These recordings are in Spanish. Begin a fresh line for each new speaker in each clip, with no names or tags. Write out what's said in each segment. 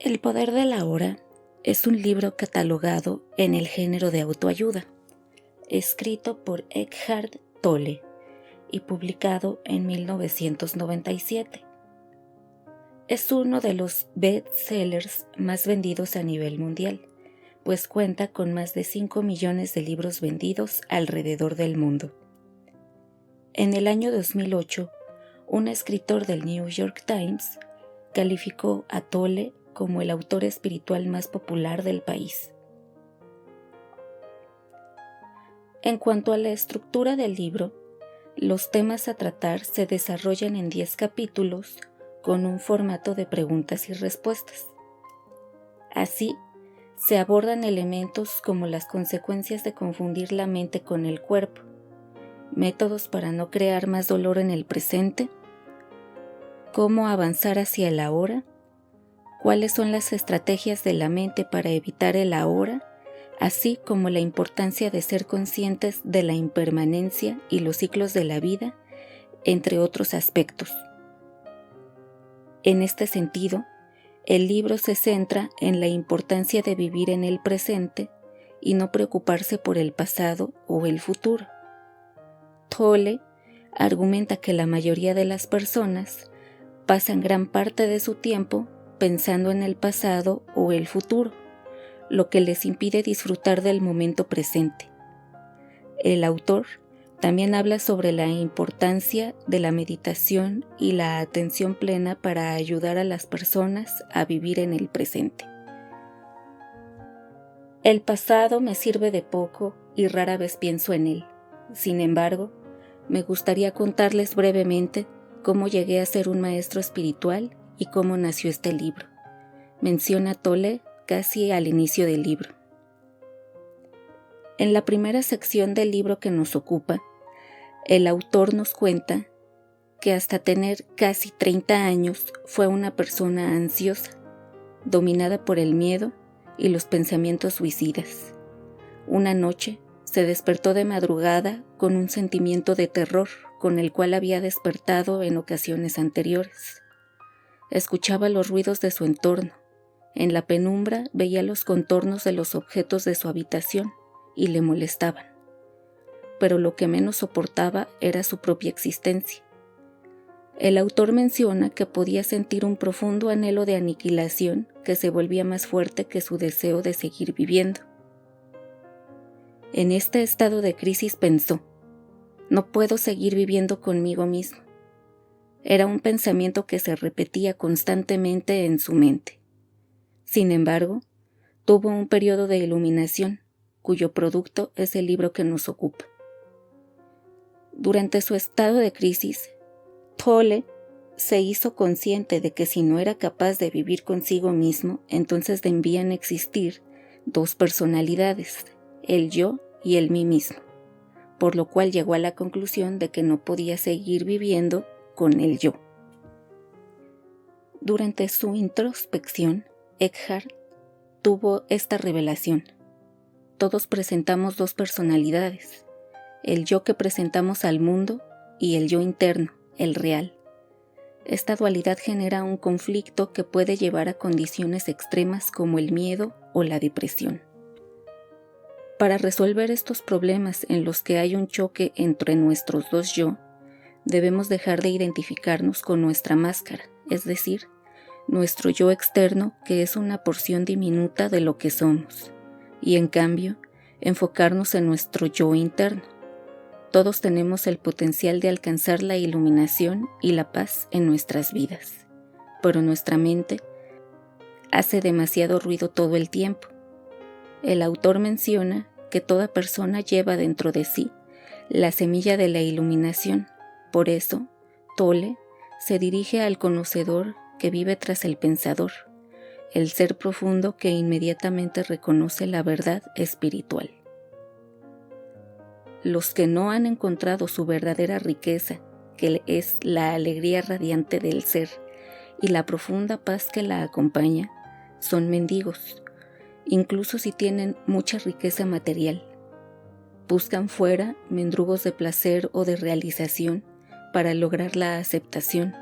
El poder de la hora es un libro catalogado en el género de autoayuda, escrito por Eckhart Tolle y publicado en 1997. Es uno de los bestsellers más vendidos a nivel mundial, pues cuenta con más de 5 millones de libros vendidos alrededor del mundo. En el año 2008, un escritor del New York Times calificó a Tolle como el autor espiritual más popular del país. En cuanto a la estructura del libro, los temas a tratar se desarrollan en 10 capítulos con un formato de preguntas y respuestas. Así, se abordan elementos como las consecuencias de confundir la mente con el cuerpo, métodos para no crear más dolor en el presente, cómo avanzar hacia el ahora, cuáles son las estrategias de la mente para evitar el ahora, así como la importancia de ser conscientes de la impermanencia y los ciclos de la vida, entre otros aspectos. En este sentido, el libro se centra en la importancia de vivir en el presente y no preocuparse por el pasado o el futuro. Tolle argumenta que la mayoría de las personas pasan gran parte de su tiempo pensando en el pasado o el futuro, lo que les impide disfrutar del momento presente. El autor también habla sobre la importancia de la meditación y la atención plena para ayudar a las personas a vivir en el presente. El pasado me sirve de poco y rara vez pienso en él. Sin embargo, me gustaría contarles brevemente cómo llegué a ser un maestro espiritual y cómo nació este libro, menciona Tolle casi al inicio del libro. En la primera sección del libro que nos ocupa, el autor nos cuenta que hasta tener casi 30 años fue una persona ansiosa, dominada por el miedo y los pensamientos suicidas. Una noche se despertó de madrugada con un sentimiento de terror con el cual había despertado en ocasiones anteriores. Escuchaba los ruidos de su entorno. En la penumbra veía los contornos de los objetos de su habitación y le molestaban. Pero lo que menos soportaba era su propia existencia. El autor menciona que podía sentir un profundo anhelo de aniquilación que se volvía más fuerte que su deseo de seguir viviendo. En este estado de crisis pensó: no puedo seguir viviendo conmigo mismo. Era un pensamiento que se repetía constantemente en su mente. Sin embargo, tuvo un periodo de iluminación, cuyo producto es el libro que nos ocupa. Durante su estado de crisis, Tolle se hizo consciente de que si no era capaz de vivir consigo mismo, entonces debían existir dos personalidades, el yo y el mí mismo, por lo cual llegó a la conclusión de que no podía seguir viviendo con el yo. Durante su introspección, Eckhart tuvo esta revelación: todos presentamos dos personalidades, el yo que presentamos al mundo y el yo interno, el real. Esta dualidad genera un conflicto que puede llevar a condiciones extremas como el miedo o la depresión. Para resolver estos problemas en los que hay un choque entre nuestros dos yo, debemos dejar de identificarnos con nuestra máscara, es decir, nuestro yo externo, que es una porción diminuta de lo que somos, y en cambio, enfocarnos en nuestro yo interno. Todos tenemos el potencial de alcanzar la iluminación y la paz en nuestras vidas, pero nuestra mente hace demasiado ruido todo el tiempo. El autor menciona que toda persona lleva dentro de sí la semilla de la iluminación. Por eso, Tolle se dirige al conocedor que vive tras el pensador, el ser profundo que inmediatamente reconoce la verdad espiritual. Los que no han encontrado su verdadera riqueza, que es la alegría radiante del ser y la profunda paz que la acompaña, son mendigos, incluso si tienen mucha riqueza material. Buscan fuera mendrugos de placer o de realización para lograr la aceptación,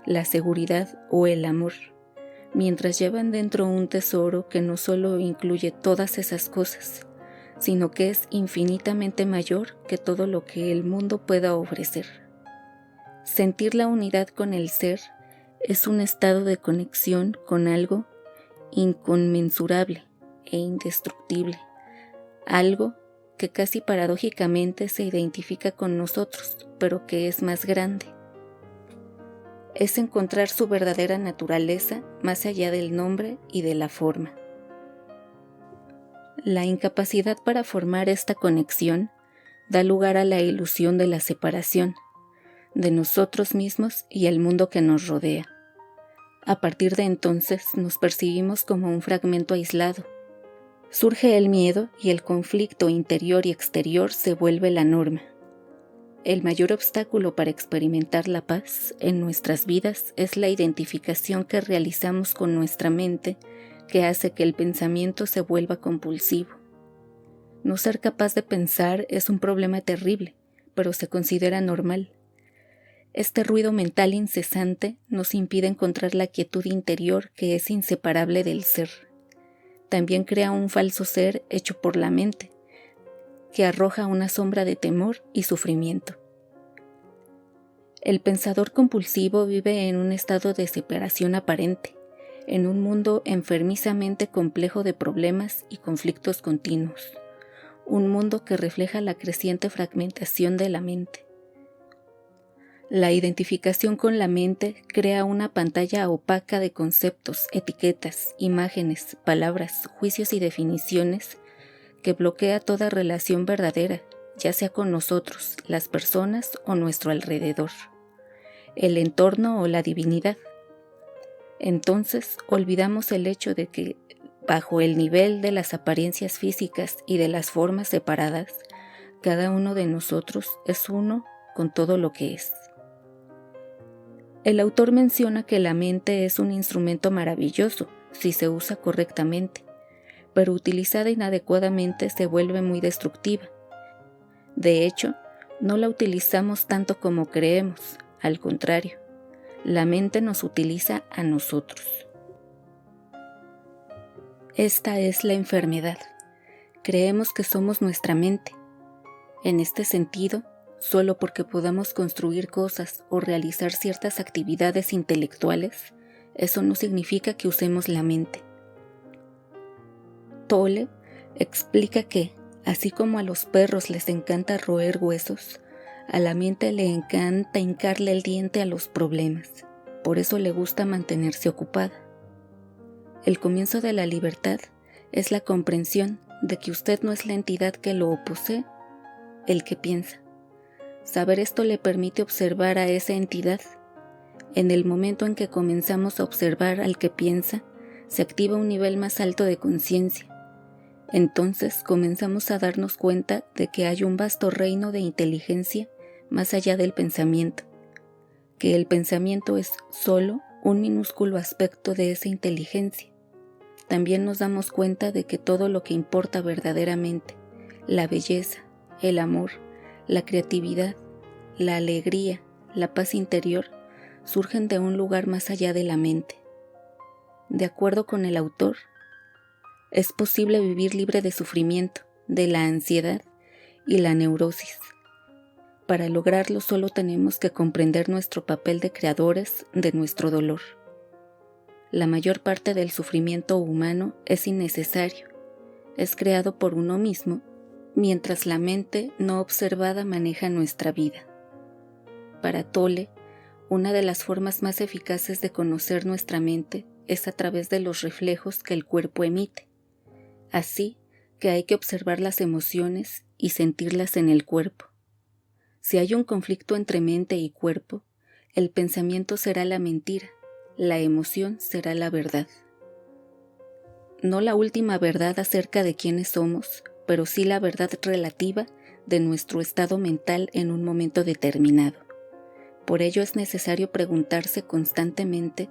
la seguridad o el amor, mientras llevan dentro un tesoro que no solo incluye todas esas cosas, sino que es infinitamente mayor que todo lo que el mundo pueda ofrecer. Sentir la unidad con el ser es un estado de conexión con algo inconmensurable e indestructible, algo que casi paradójicamente se identifica con nosotros, pero que es más grande. Es encontrar su verdadera naturaleza más allá del nombre y de la forma. La incapacidad para formar esta conexión da lugar a la ilusión de la separación, de nosotros mismos y el mundo que nos rodea. A partir de entonces nos percibimos como un fragmento aislado. Surge el miedo y el conflicto interior y exterior se vuelve la norma. El mayor obstáculo para experimentar la paz en nuestras vidas es la identificación que realizamos con nuestra mente, que hace que el pensamiento se vuelva compulsivo. No ser capaz de pensar es un problema terrible, pero se considera normal. Este ruido mental incesante nos impide encontrar la quietud interior que es inseparable del ser. También crea un falso ser hecho por la mente, que arroja una sombra de temor y sufrimiento. El pensador compulsivo vive en un estado de separación aparente, en un mundo enfermizamente complejo de problemas y conflictos continuos, un mundo que refleja la creciente fragmentación de la mente. La identificación con la mente crea una pantalla opaca de conceptos, etiquetas, imágenes, palabras, juicios y definiciones que bloquea toda relación verdadera, ya sea con nosotros, las personas o nuestro alrededor, el entorno o la divinidad. Entonces olvidamos el hecho de que, bajo el nivel de las apariencias físicas y de las formas separadas, cada uno de nosotros es uno con todo lo que es. El autor menciona que la mente es un instrumento maravilloso si se usa correctamente, pero utilizada inadecuadamente se vuelve muy destructiva. De hecho, no la utilizamos tanto como creemos, al contrario, la mente nos utiliza a nosotros. Esta es la enfermedad. Creemos que somos nuestra mente. En este sentido, solo porque podamos construir cosas o realizar ciertas actividades intelectuales, eso no significa que usemos la mente. Tolle explica que, así como a los perros les encanta roer huesos, a la mente le encanta hincarle el diente a los problemas. Por eso le gusta mantenerse ocupada. El comienzo de la libertad es la comprensión de que usted no es la entidad que lo posee, el que piensa. Saber esto le permite observar a esa entidad. En el momento en que comenzamos a observar al que piensa, se activa un nivel más alto de conciencia. Entonces comenzamos a darnos cuenta de que hay un vasto reino de inteligencia más allá del pensamiento, que el pensamiento es solo un minúsculo aspecto de esa inteligencia. También nos damos cuenta de que todo lo que importa verdaderamente, la belleza, el amor, la creatividad, la alegría, la paz interior, surgen de un lugar más allá de la mente. De acuerdo con el autor, es posible vivir libre de sufrimiento, de la ansiedad y la neurosis. Para lograrlo solo tenemos que comprender nuestro papel de creadores de nuestro dolor. La mayor parte del sufrimiento humano es innecesario, es creado por uno mismo, mientras la mente no observada maneja nuestra vida. Para Tolle, una de las formas más eficaces de conocer nuestra mente es a través de los reflejos que el cuerpo emite. Así que hay que observar las emociones y sentirlas en el cuerpo. Si hay un conflicto entre mente y cuerpo, el pensamiento será la mentira, la emoción será la verdad. No la última verdad acerca de quiénes somos, pero sí la verdad relativa de nuestro estado mental en un momento determinado. Por ello es necesario preguntarse constantemente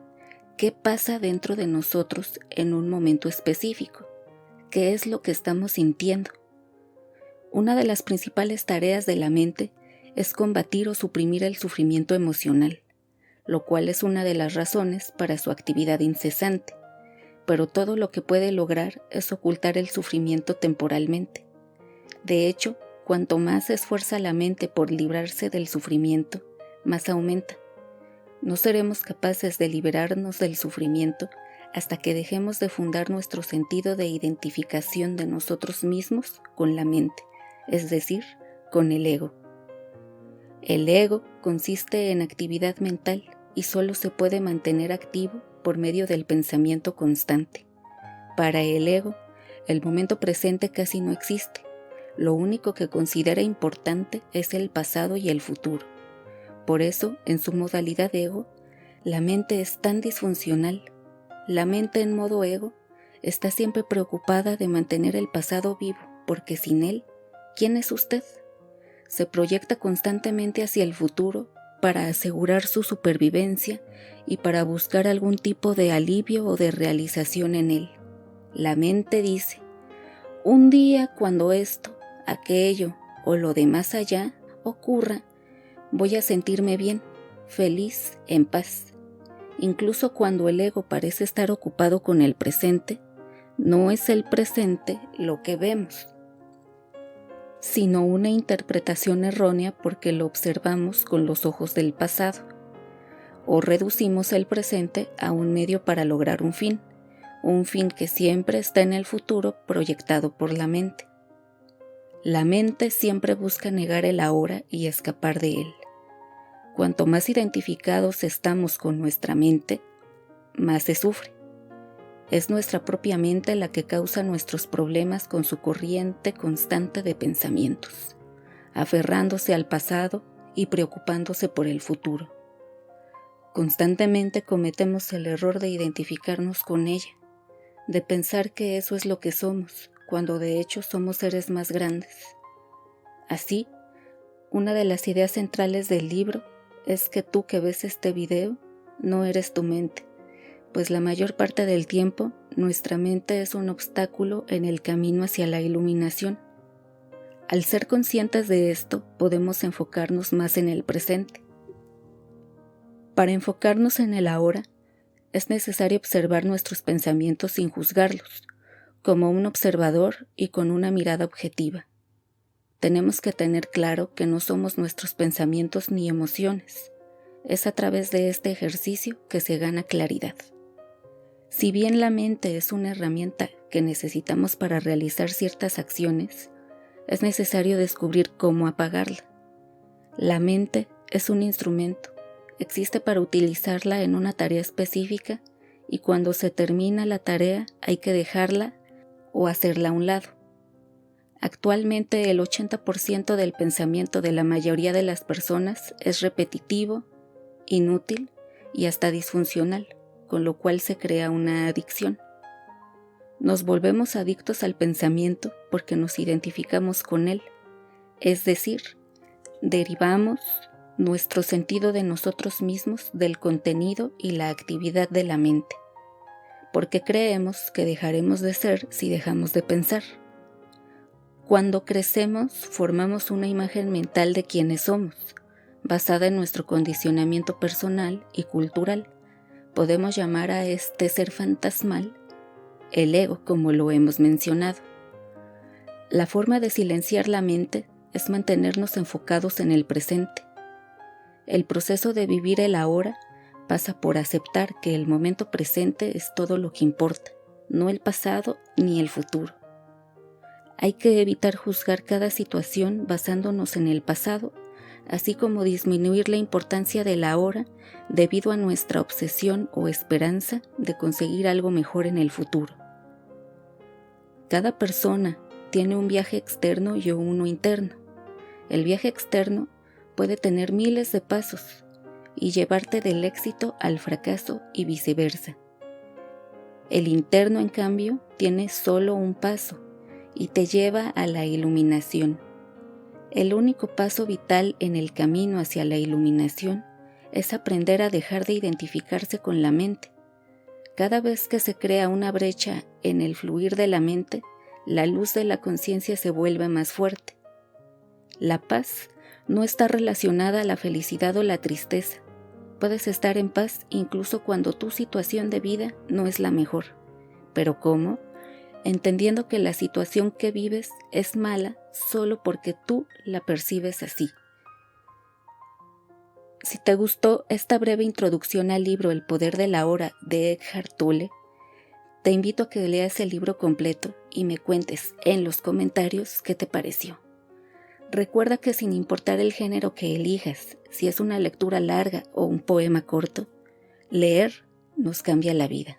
qué pasa dentro de nosotros en un momento específico, qué es lo que estamos sintiendo. Una de las principales tareas de la mente es combatir o suprimir el sufrimiento emocional. lo cual es una de las razones para su actividad incesante, pero todo lo que puede lograr es ocultar el sufrimiento temporalmente. De hecho, cuanto más se esfuerza la mente por librarse del sufrimiento, más aumenta. No seremos capaces de liberarnos del sufrimiento hasta que dejemos de fundar nuestro sentido de identificación de nosotros mismos con la mente, es decir, con el ego. El ego consiste en actividad mental y solo se puede mantener activo por medio del pensamiento constante. Para el ego, el momento presente casi no existe. Lo único que considera importante es el pasado y el futuro. Por eso, en su modalidad ego, la mente es tan disfuncional. La mente en modo ego está siempre preocupada de mantener el pasado vivo, porque sin él, ¿quién es usted? Se proyecta constantemente hacia el futuro para asegurar su supervivencia y para buscar algún tipo de alivio o de realización en él. La mente dice, un día cuando esto, aquello o lo de más allá ocurra, voy a sentirme bien, feliz, en paz. Incluso cuando el ego parece estar ocupado con el presente, no es el presente lo que vemos, sino una interpretación errónea porque lo observamos con los ojos del pasado, o reducimos el presente a un medio para lograr un fin que siempre está en el futuro proyectado por la mente. La mente siempre busca negar el ahora y escapar de él. Cuanto más identificados estamos con nuestra mente, más se sufre. Es nuestra propia mente la que causa nuestros problemas con su corriente constante de pensamientos, aferrándose al pasado y preocupándose por el futuro. Constantemente cometemos el error de identificarnos con ella, de pensar que eso es lo que somos, cuando de hecho somos seres más grandes. Así, una de las ideas centrales del libro es que tú que ves este video no eres tu mente, pues la mayor parte del tiempo nuestra mente es un obstáculo en el camino hacia la iluminación. Al ser conscientes de esto, podemos enfocarnos más en el presente. Para enfocarnos en el ahora, es necesario observar nuestros pensamientos sin juzgarlos, como un observador y con una mirada objetiva. Tenemos que tener claro que no somos nuestros pensamientos ni emociones. Es a través de este ejercicio que se gana claridad. Si bien la mente es una herramienta que necesitamos para realizar ciertas acciones, es necesario descubrir cómo apagarla. La mente es un instrumento, existe para utilizarla en una tarea específica y cuando se termina la tarea hay que dejarla o hacerla a un lado. Actualmente el 80% del pensamiento de la mayoría de las personas es repetitivo, inútil y hasta disfuncional, con lo cual se crea una adicción. Nos volvemos adictos al pensamiento porque nos identificamos con él, es decir, derivamos nuestro sentido de nosotros mismos del contenido y la actividad de la mente, porque creemos que dejaremos de ser si dejamos de pensar. Cuando crecemos, formamos una imagen mental de quienes somos, basada en nuestro condicionamiento personal y cultural. Podemos llamar a este ser fantasmal el ego, como lo hemos mencionado. La forma de silenciar la mente es mantenernos enfocados en el presente. El proceso de vivir el ahora pasa por aceptar que el momento presente es todo lo que importa, no el pasado ni el futuro. Hay que evitar juzgar cada situación basándonos en el pasado, así como disminuir la importancia del ahora debido a nuestra obsesión o esperanza de conseguir algo mejor en el futuro. Cada persona tiene un viaje externo y uno interno. El viaje externo puede tener miles de pasos y llevarte del éxito al fracaso y viceversa. El interno, en cambio, tiene solo un paso y te lleva a la iluminación. El único paso vital en el camino hacia la iluminación es aprender a dejar de identificarse con la mente. Cada vez que se crea una brecha en el fluir de la mente, la luz de la conciencia se vuelve más fuerte. La paz no está relacionada a la felicidad o la tristeza. Puedes estar en paz incluso cuando tu situación de vida no es la mejor. ¿Pero cómo? Entendiendo que la situación que vives es mala solo porque tú la percibes así. Si te gustó esta breve introducción al libro El poder de la hora de Eckhart Tolle, te invito a que leas el libro completo y me cuentes en los comentarios qué te pareció. Recuerda que sin importar el género que elijas, si es una lectura larga o un poema corto, leer nos cambia la vida.